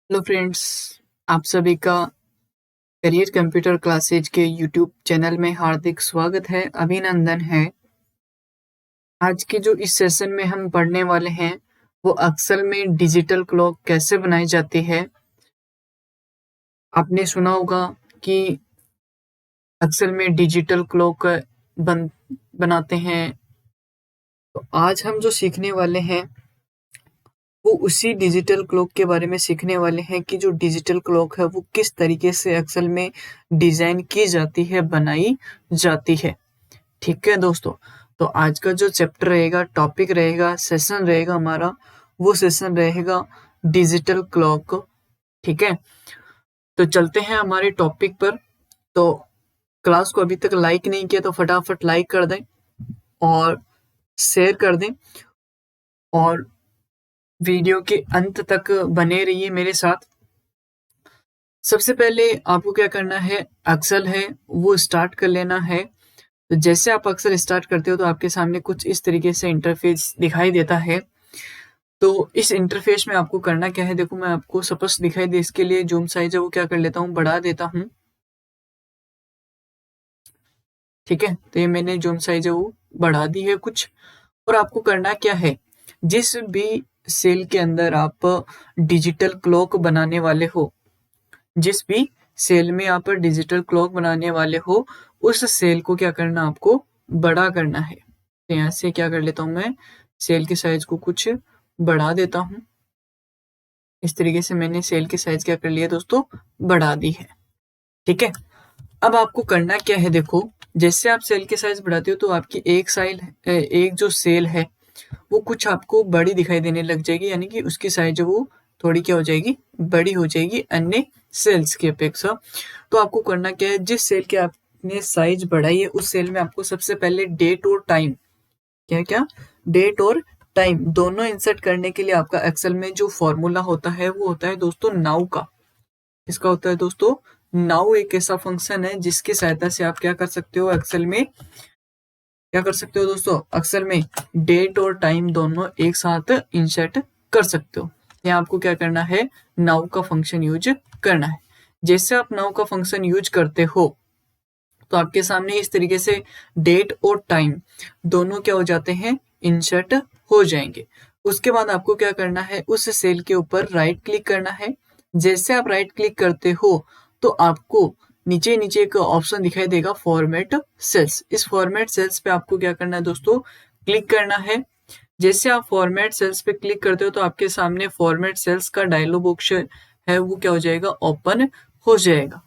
Hello friends, आप सभी का करियर कंप्यूटर क्लासेज के यूट्यूब चैनल में हार्दिक स्वागत है, अभिनंदन है। आज के जो इस सेशन में हम पढ़ने वाले हैं वो एक्सेल में डिजिटल क्लॉक कैसे बनाई जाती है। आपने सुना होगा कि एक्सेल में डिजिटल क्लॉक बनाते हैं। तो आज हम जो सीखने वाले हैं वो उसी डिजिटल क्लॉक के बारे में सीखने वाले हैं कि जो डिजिटल क्लॉक है वो किस तरीके से एक्सेल में डिजाइन की जाती है, बनाई जाती है। ठीक है दोस्तों, तो आज का जो चैप्टर रहेगा, टॉपिक रहेगा, सेशन रहेगा हमारा, वो सेशन रहेगा डिजिटल क्लॉक। ठीक है, तो चलते हैं हमारे टॉपिक पर। तो क्लास को अभी तक लाइक नहीं किया तो फटाफट लाइक कर दें और शेयर कर दें और वीडियो के अंत तक बने रहिए मेरे साथ। सबसे पहले आपको क्या करना है, एक्सेल है वो स्टार्ट कर लेना है। तो जैसे आप एक्सेल स्टार्ट करते हो तो आपके सामने कुछ इस तरीके से इंटरफेस दिखाई देता है। तो इस इंटरफेस में आपको करना क्या है, देखो मैं आपको स्पष्ट दिखाई दे इसके लिए जूम साइज है वो क्या कर लेता हूँ, बढ़ा देता हूँ। ठीक है, तो ये मैंने जूम साइज है वो बढ़ा दी है कुछ। और आपको करना क्या है, जिस भी सेल के अंदर आप डिजिटल क्लॉक बनाने वाले हो, जिस भी सेल में आप डिजिटल क्लॉक बनाने वाले हो, उस सेल को क्या करना, आपको बड़ा करना है। तो यहाँ से क्या कर लेता हूँ, मैं सेल के साइज को कुछ बढ़ा देता हूँ। इस तरीके से मैंने सेल की साइज क्या कर लिया दोस्तों, बढ़ा दी है। ठीक है, अब आपको करना क्या है, देखो जैसे आप सेल की साइज बढ़ाते हो तो आपकी एक जो सेल है वो कुछ आपको बड़ी दिखाई देने लग जाएगी, यानी कि उसकी साइज वो थोड़ी क्या हो जाएगी, बड़ी हो जाएगी अन्य सेल्स की अपेक्षा। तो आपको करना क्या है, जिस सेल की आपने साइज बढ़ाई है उस सेल में आपको सबसे पहले डेट और टाइम, क्या क्या, डेट और टाइम दोनों इंसर्ट करने के लिए आपका एक्सेल में जो फॉर्मूला होता है वो होता है दोस्तों नाउ का। इसका होता है दोस्तों नाउ, एक ऐसा फंक्शन है जिसकी सहायता से आप क्या कर सकते हो, एक्सेल में क्या कर सकते हो दोस्तों, एक्सेल में डेट और टाइम दोनों एक साथ इंसर्ट कर सकते हो। यहाँ आपको क्या करना है, नाउ का फंक्शन यूज करना है। जैसे आप नाउ का फंक्शन यूज करते हो तो आपके सामने इस तरीके से डेट और टाइम दोनों क्या हो जाते हैं, इंसर्ट हो जाएंगे। उसके बाद आपको क्या करना है, उस सेल के ऊपर राइट क्लिक करना है। जैसे आप राइट क्लिक करते हो तो आपको नीचे नीचे एक ऑप्शन दिखाई देगा फॉर्मेट सेल्स। इस फॉर्मेट सेल्स पे आपको क्या करना है दोस्तों, क्लिक करना है। जैसे आप फॉर्मेट सेल्स पे क्लिक करते हो तो आपके सामने फॉर्मेट सेल्स का डायलॉग बॉक्स है वो क्या हो जाएगा, ओपन हो जाएगा।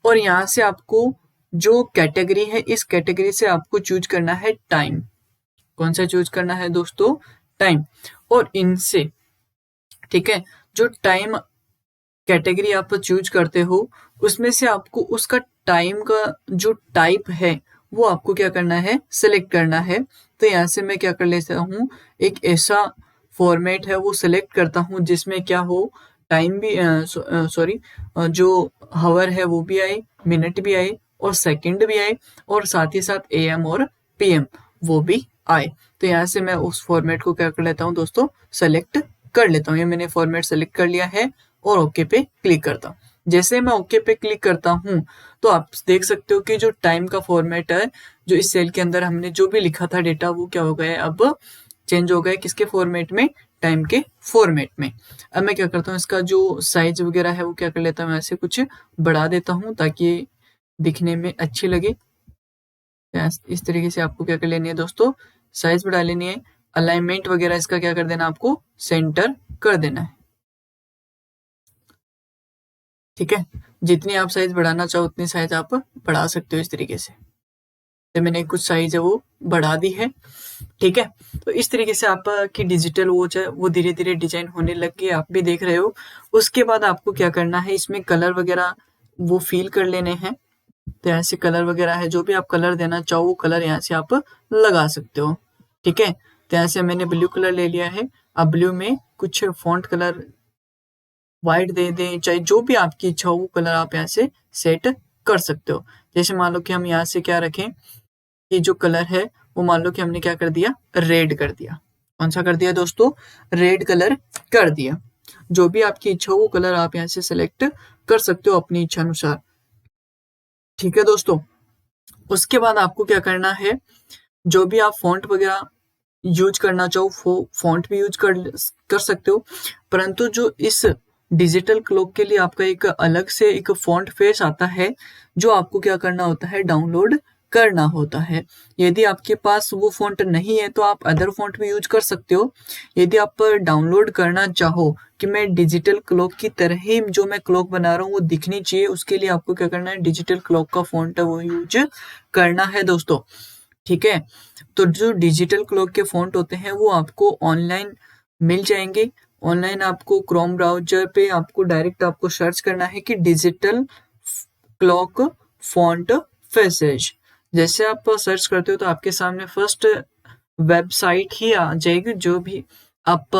और यहाँ से आपको जो कैटेगरी है, इस कैटेगरी से आपको चूज करना है टाइम। कौन सा चूज करना है दोस्तों, टाइम। और इनसे, ठीक है, जो टाइम कैटेगरी आप चूज करते हो उसमें से आपको उसका टाइम का जो टाइप है वो आपको क्या करना है, सिलेक्ट करना है। तो यहाँ से मैं क्या कर लेता हूँ, एक ऐसा फॉर्मेट है वो सिलेक्ट करता हूँ जिसमें क्या हो, टाइम भी सॉरी जो हावर है वो भी आए, मिनट भी आए और सेकंड भी आए और साथ ही साथ एएम और पीएम वो भी आए। तो यहाँ से मैं उस फॉर्मेट को क्या कर लेता हूँ दोस्तों, सेलेक्ट कर लेता हूँ। ये मैंने फॉर्मेट सेलेक्ट कर लिया है और ओके पे क्लिक करता हूँ। जैसे मैं ओके पे क्लिक करता हूँ तो आप देख सकते हो कि जो टाइम का फॉर्मेट है, जो इस सेल के अंदर हमने जो भी लिखा था डेटा वो क्या हो गया है, अब चेंज हो गया है। किसके फॉर्मेट में, टाइम के फॉर्मेट में। अब मैं क्या करता हूँ, इसका जो साइज वगैरह है वो क्या कर लेता हूँ, ऐसे कुछ बढ़ा देता हूँ ताकि दिखने में अच्छी लगे। इस तरीके से आपको क्या कर लेनी है दोस्तों, साइज बढ़ा लेनी है। अलाइनमेंट वगैरह इसका क्या कर देना, आपको सेंटर कर देना है। ठीक है, जितनी आप साइज बढ़ाना चाहो उतनी साइज आप बढ़ा सकते हो इस तरीके से। तो मैंने कुछ साइज है वो बढ़ा दी है। ठीक है, तो इस तरीके से आपकी डिजिटल वॉच है वो धीरे धीरे डिजाइन होने लग गई, आप भी देख रहे हो। उसके बाद आपको क्या करना है, इसमें कलर वगैरह वो फिल कर लेने हैं। तो यहाँ से कलर वगैरह है, जो भी आप कलर देना चाहो वो कलर यहाँ से आप लगा सकते हो। ठीक है, तो यहाँ से मैंने ब्लू कलर ले लिया है। अब ब्लू में कुछ फॉन्ट कलर व्हाइट दे दें, चाहे जो भी आपकी इच्छा हो वो कलर आप यहाँ से सेट कर सकते हो। जैसे मान लो कि हम यहाँ से क्या रखें, कि जो कलर है वो मान लो कि हमने क्या कर दिया, रेड कर दिया। कौन सा कर दिया दोस्तों, रेड कलर कर दिया। जो भी आपकी इच्छा हो वो कलर आप यहाँ से सेलेक्ट कर सकते हो अपनी इच्छा अनुसार। ठीक है दोस्तों, उसके बाद आपको क्या करना है, जो भी आप फॉन्ट वगैरह यूज करना चाहो वो फॉन्ट भी यूज कर सकते हो, परंतु जो इस डिजिटल क्लॉक के लिए आपका एक अलग से एक फॉन्ट फेस आता है, जो आपको क्या करना होता है, डाउनलोड करना होता है। यदि आपके पास वो फॉन्ट नहीं है तो आप अदर फॉन्ट भी यूज कर सकते हो। यदि आप डाउनलोड करना चाहो कि मैं डिजिटल क्लॉक की तरह ही जो मैं क्लॉक बना रहा हूँ वो दिखनी चाहिए, उसके लिए आपको क्या करना है, डिजिटल क्लॉक का फॉन्ट है वो यूज करना है दोस्तों। ठीक है, तो जो डिजिटल क्लॉक के फॉन्ट होते हैं वो आपको ऑनलाइन मिल जाएंगे। ऑनलाइन आपको क्रोम ब्राउजर पे आपको डायरेक्ट आपको सर्च करना है कि डिजिटल क्लॉक फॉन्ट फेसेज। जैसे आप सर्च करते हो तो आपके सामने फर्स्ट वेबसाइट ही आ जाएगी, जो भी आप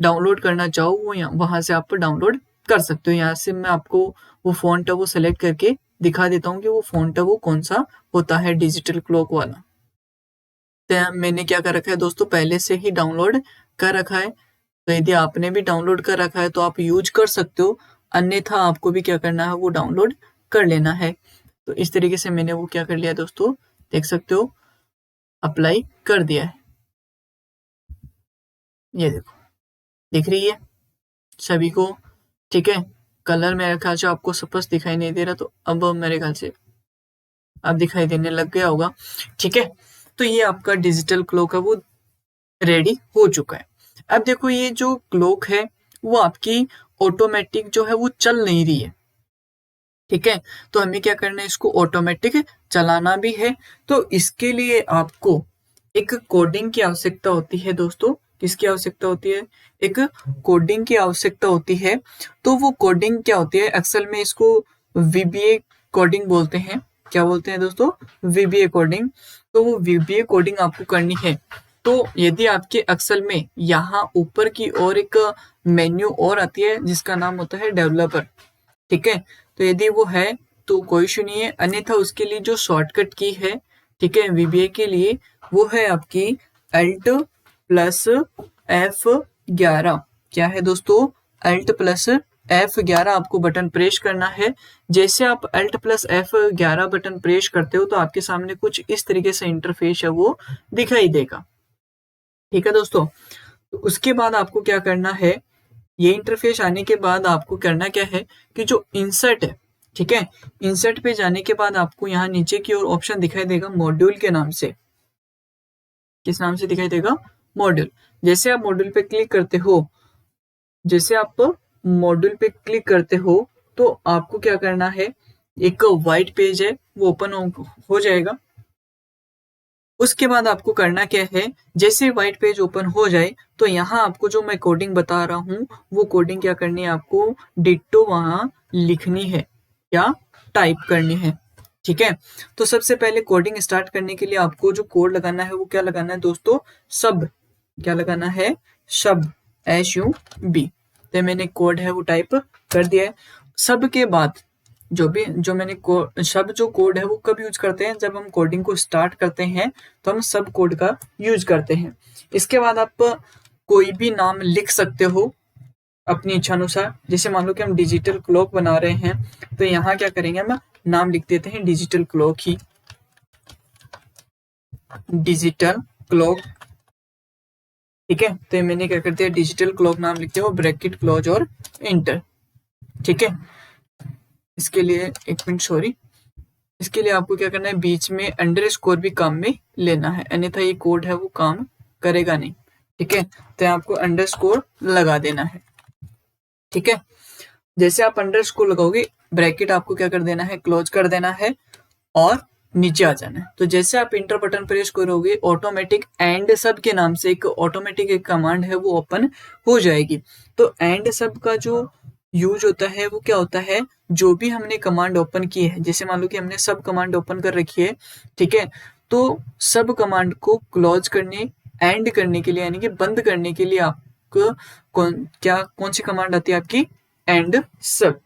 डाउनलोड करना चाहो वो वहां से आप डाउनलोड कर सकते हो। यहाँ से मैं आपको वो फॉन्ट है वो सेलेक्ट करके दिखा देता हूँ कि वो फॉन्ट है वो कौन सा होता है डिजिटल क्लॉक वाला। तो मैंने क्या कर रखा है दोस्तों, पहले से ही डाउनलोड कर रखा है। तो यदि आपने भी डाउनलोड कर रखा है तो आप यूज कर सकते हो, अन्यथा आपको भी क्या करना है, वो डाउनलोड कर लेना है। तो इस तरीके से मैंने वो क्या कर लिया दोस्तों, देख सकते हो, अप्लाई कर दिया है। ये देखो, दिख रही है सभी को। ठीक है, कलर मेरे ख्याल से आपको स्पष्ट दिखाई नहीं दे रहा, तो अब मेरे ख्याल से अब दिखाई देने लग गया होगा। ठीक है, तो ये आपका डिजिटल क्लॉक है वो रेडी हो चुका है। अब देखो, ये जो क्लॉक है वो आपकी ऑटोमेटिक जो है वो चल नहीं रही है। ठीक है, तो हमें क्या करना है, इसको ऑटोमेटिक चलाना भी है। तो इसके लिए आपको एक कोडिंग की आवश्यकता होती है दोस्तों। किसकी आवश्यकता होती है, एक कोडिंग की आवश्यकता होती है। तो वो कोडिंग क्या होती है, अक्सर में इसको वीबीए कोडिंग बोलते हैं। क्या बोलते हैं दोस्तों, वीबीए कोडिंग। तो वो वीबीए कोडिंग आपको करनी है। तो यदि आपके अक्सर में यहाँ ऊपर की ओर एक मेन्यू और आती है जिसका नाम होता है डेवलपर। ठीक है, तो यदि वो है तो कोई इशू नहीं है, अन्यथा उसके लिए जो शॉर्टकट की है, ठीक है, वीबीए के लिए, वो है आपकी Alt प्लस F11। क्या है दोस्तों, Alt प्लस F11 आपको बटन प्रेस करना है। जैसे आप Alt plus F11 button press करते हो तो आपके सामने कुछ इस तरीके से इंटरफेस है वो दिखाई देगा। ठीक है दोस्तों, तो उसके बाद आपको क्या करना है, ये इंटरफेस आने के बाद आपको करना क्या है कि जो इंसर्ट है, ठीक है, इंसर्ट पे जाने के बाद आपको यहाँ नीचे की ओर ऑप्शन दिखाई देगा मॉड्यूल के नाम से। किस नाम से दिखाई देगा, मॉड्यूल। जैसे आप मॉड्यूल पे क्लिक करते हो, जैसे आप मॉड्यूल पे क्लिक करते हो तो आपको क्या करना है, एक व्हाइट पेज है वो ओपन हो जाएगा। उसके बाद आपको करना क्या है, जैसे व्हाइट पेज ओपन हो जाए तो यहाँ आपको जो मैं कोडिंग बता रहा हूँ वो कोडिंग क्या करनी है, आपको डिट्टो वहां लिखनी है या टाइप करनी है। ठीक है, तो सबसे पहले कोडिंग स्टार्ट करने के लिए आपको जो कोड लगाना है वो क्या लगाना है दोस्तों, सब। क्या लगाना है, सब, SUB। तो मैंने कोड है वो टाइप कर दिया है। सब के बाद जो मैंने सब जो कोड है वो कब यूज करते हैं, जब हम कोडिंग को स्टार्ट करते हैं तो हम सब कोड का यूज करते हैं। इसके बाद आप कोई भी नाम लिख सकते हो अपनी इच्छा अनुसार। जैसे मान लो कि हम डिजिटल क्लॉक बना रहे हैं तो यहाँ क्या करेंगे, हम नाम लिख देते हैं डिजिटल क्लॉक ही, डिजिटल क्लॉक। ठीक है, तो मैंने क्या करते हैं, डिजिटल क्लॉक नाम लिखते हो, ब्रैकेट क्लोज और इंटर। ठीक है, इसके लिए एक मिनट, सॉरी, इसके लिए आपको क्या करना है, बीच में अंडरस्कोर भी काम में लेना है, अन्यथा ये कोड है वो काम करेगा नहीं। ठीक है, तो आपको अंडरस्कोर लगा देना है। ठीक है, जैसे आप अंडरस्कोर लगाओगे, ब्रैकेट आपको क्या कर देना है, क्लोज कर देना है और नीचे आ जाना है। तो जैसे आप इंटर बटन प्रेस करोगे, ऑटोमेटिक एंड सब के नाम से एक ऑटोमेटिक एक कमांड है वो ओपन हो जाएगी। तो एंड सब का जो यूज होता है वो क्या होता है, जो भी हमने कमांड ओपन की है, जैसे मान लो कि हमने सब कमांड ओपन कर रखी है, ठीक है, तो सब कमांड को क्लोज करने, एंड करने के लिए, यानी कि बंद करने के लिए आपको कौन सी कमांड आती है, आपकी एंड सब।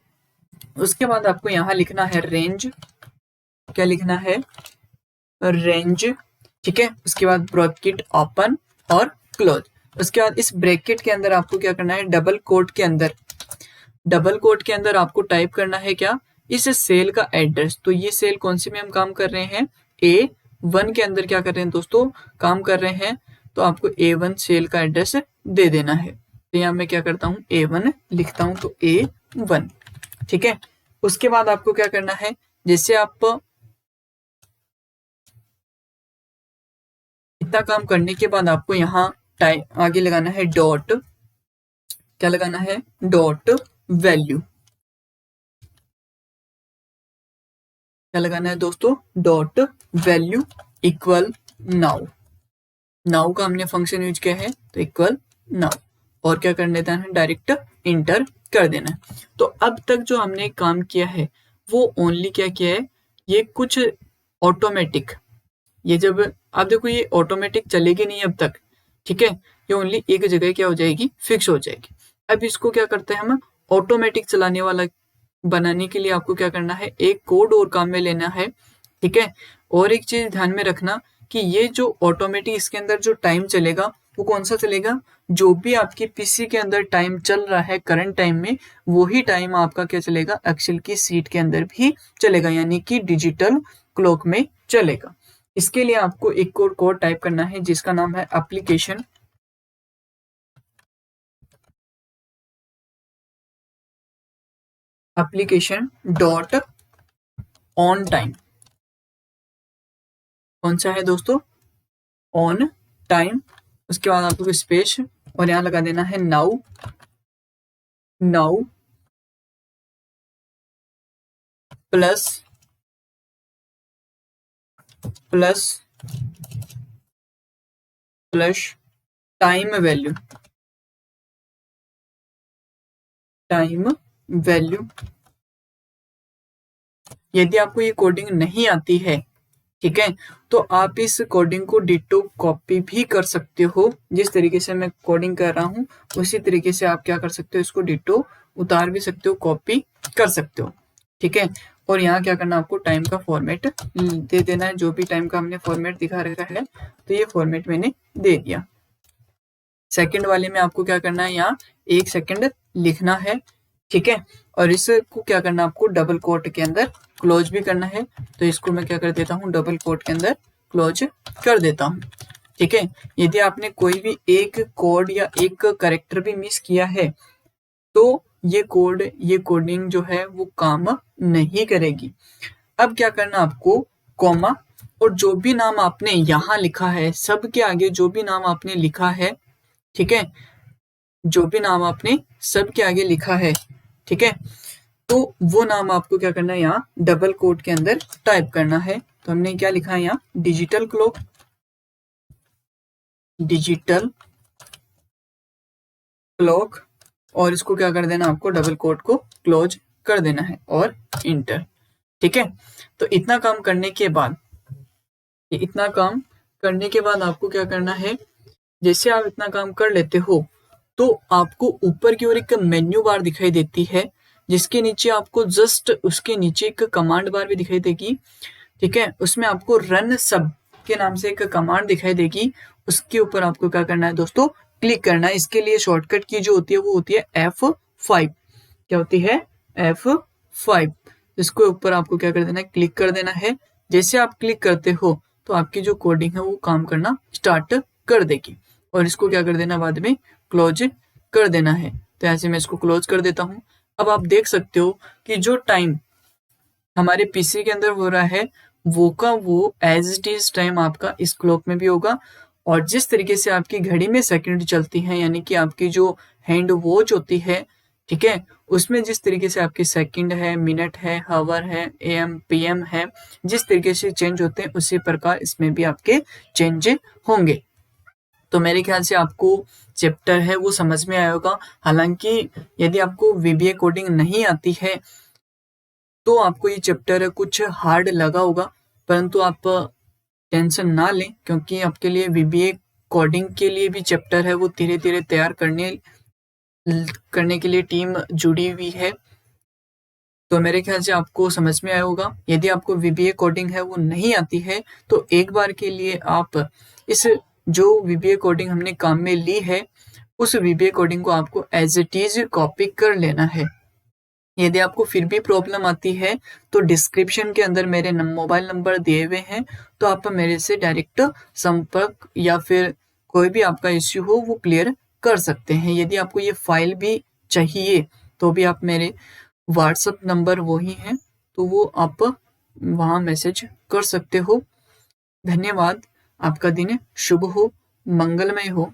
उसके बाद आपको यहाँ लिखना है रेंज। क्या लिखना है, रेंज। ठीक है, उसके बाद ब्रैकेट ओपन और क्लोज। उसके बाद इस ब्रैकेट के अंदर आपको क्या करना है, डबल कोट के अंदर आपको टाइप करना है क्या, इस सेल का एड्रेस। तो ये सेल कौन सी में हम काम कर रहे हैं, A1 के अंदर क्या कर रहे हैं दोस्तों, काम कर रहे हैं। तो आपको A1 सेल का एड्रेस दे देना है। तो यहाँ मैं क्या करता हूँ, A1 लिखता हूँ, तो A1, ठीक है। उसके बाद आपको क्या करना है, जैसे आप इतना काम करने के बाद आपको यहाँ आगे लगाना है डॉट, क्या लगाना है, डॉट वैल्यू। क्या लगाना है दोस्तों, dot value equal now. Now का हमने फंक्शन यूज किया है, तो इक्वल नाउ, और क्या कर देना है, डायरेक्ट इंटर कर देना है। तो अब तक जो हमने काम किया है वो ओनली क्या किया है, ये कुछ ऑटोमेटिक, ये जब आप देखो ये ऑटोमेटिक चलेगी नहीं अब तक, ठीक है, ये ओनली एक जगह क्या हो जाएगी, फिक्स हो जाएगी। अब इसको क्या करते हैं हम, ऑटोमेटिक चलाने वाला बनाने के लिए आपको क्या करना है, एक कोड और काम में लेना है, ठीक है। और एक चीज ध्यान में रखना कि ये जो ऑटोमेटिक इसके अंदर जो टाइम चलेगा वो कौन सा चलेगा, जो भी आपकी पीसी के अंदर टाइम चल रहा है करंट टाइम में, वही टाइम आपका क्या चलेगा, एक्सेल की सीट के अंदर भी चलेगा, यानी कि डिजिटल क्लॉक में चलेगा। इसके लिए आपको एक कोड टाइप करना है जिसका नाम है एप्लीकेशन डॉट ऑन टाइम। कौन सा है दोस्तों, ऑन टाइम। उसके बाद आपको स्पेस और यहाँ लगा देना है now, now plus plus plus time value, time value. यदि आपको ये कोडिंग नहीं आती है, ठीक है, तो आप इस कोडिंग को डिटो कॉपी भी कर सकते हो। जिस तरीके से मैं कोडिंग कर रहा हूँ उसी तरीके से आप क्या कर सकते हो, इसको डिटो उतार भी सकते हो, कॉपी कर सकते हो, ठीक है। और यहाँ क्या करना, आपको टाइम का फॉर्मेट दे देना है, जो भी टाइम का हमने फॉर्मेट दिखा रखा है, तो ये फॉर्मेट मैंने दे दिया। सेकंड वाले में आपको क्या करना है, यहाँ 1 सेकंड लिखना है, ठीक है। और इसको क्या करना, आपको डबल कोट के अंदर क्लोज भी करना है। तो इसको मैं क्या कर देता हूँ, डबल कोट के अंदर क्लोज कर देता हूँ, ठीक है। यदि आपने कोई भी एक कोड या एक करेक्टर भी मिस किया है तो ये कोडिंग जो है वो काम नहीं करेगी। अब क्या करना, आपको कॉमा और जो भी नाम आपने यहाँ लिखा है, सबके आगे जो भी नाम आपने लिखा है, ठीक है, जो भी नाम आपने सबके आगे लिखा है, ठीक है, तो वो नाम आपको क्या करना है, यहाँ डबल कोट के अंदर टाइप करना है। तो हमने क्या लिखा है यहाँ, डिजिटल क्लॉक, डिजिटल क्लॉक, और इसको क्या कर देना, आपको डबल कोट को क्लोज कर देना है और इंटर, ठीक है। तो इतना काम करने के बाद, इतना काम करने के बाद आपको क्या करना है, जैसे आप इतना काम कर लेते हो तो आपको ऊपर की ओर एक मेन्यू बार दिखाई देती है, जिसके नीचे आपको जस्ट उसके नीचे एक कमांड बार भी दिखाई देगी, ठीक है। उसमें आपको रन सब के नाम से एक कमांड दिखाई देगी, उसके ऊपर आपको क्या करना है दोस्तों, क्लिक करना है। इसके लिए शॉर्टकट की जो होती है वो होती है F5। क्या होती है, F5। इसके ऊपर आपको क्या कर देना है, क्लिक कर देना है। जैसे आप क्लिक करते हो तो आपकी जो कोडिंग है वो काम करना स्टार्ट कर देगी, और इसको क्या कर देना, बाद में क्लोज कर देना है। तो ऐसे मैं इसको क्लोज कर देता हूँ। अब आप देख सकते हो कि जो टाइम हमारे पीसी के अंदर हो रहा है वो का वो एज इट इज टाइम आपका इस क्लॉक में भी होगा। और जिस तरीके से आपकी घड़ी में सेकंड चलती हैं, यानी कि आपकी जो हैंड वॉच होती है, ठीक है, उसमें जिस तरीके से आपके सेकंड है, मिनट है, हावर है, एएम पीएम है, जिस तरीके से चेंज होते हैं उसी प्रकार इसमें भी आपके चेंज होंगे। तो मेरे ख्याल से आपको चैप्टर है वो समझ में आया होगा। हालांकि यदि आपको वीबीए कोडिंग नहीं आती है तो आपको ये चैप्टर कुछ हार्ड लगा होगा, परंतु आप टेंशन ना लें, क्योंकि आपके लिए वीबीए कोडिंग के लिए भी चैप्टर है वो धीरे धीरे तैयार करने के लिए टीम जुड़ी हुई है। तो मेरे ख्याल से आपको समझ में आया होगा। यदि आपको वीबीए कोडिंग है वो नहीं आती है तो एक बार के लिए आप इस जो वीबीए कोडिंग हमने काम में ली है, उस वीबीए कोडिंग को आपको एज़ इट इज़ कॉपी कर लेना है। यदि आपको फिर भी प्रॉब्लम आती है, तो डिस्क्रिप्शन के अंदर मेरे मोबाइल नंबर दिए हुए हैं, तो आप मेरे से डायरेक्ट संपर्क या फिर कोई भी आपका इश्यू हो वो क्लियर कर सकते हैं। यदि आपको ये फाइल भी चाहिए, तो भी आप मेरे व्हाट्सएप नंबर वही है, तो वो आप वहाँ मैसेज कर सकते हो। धन्यवाद। आपका दिन शुभ हो, मंगलमय हो।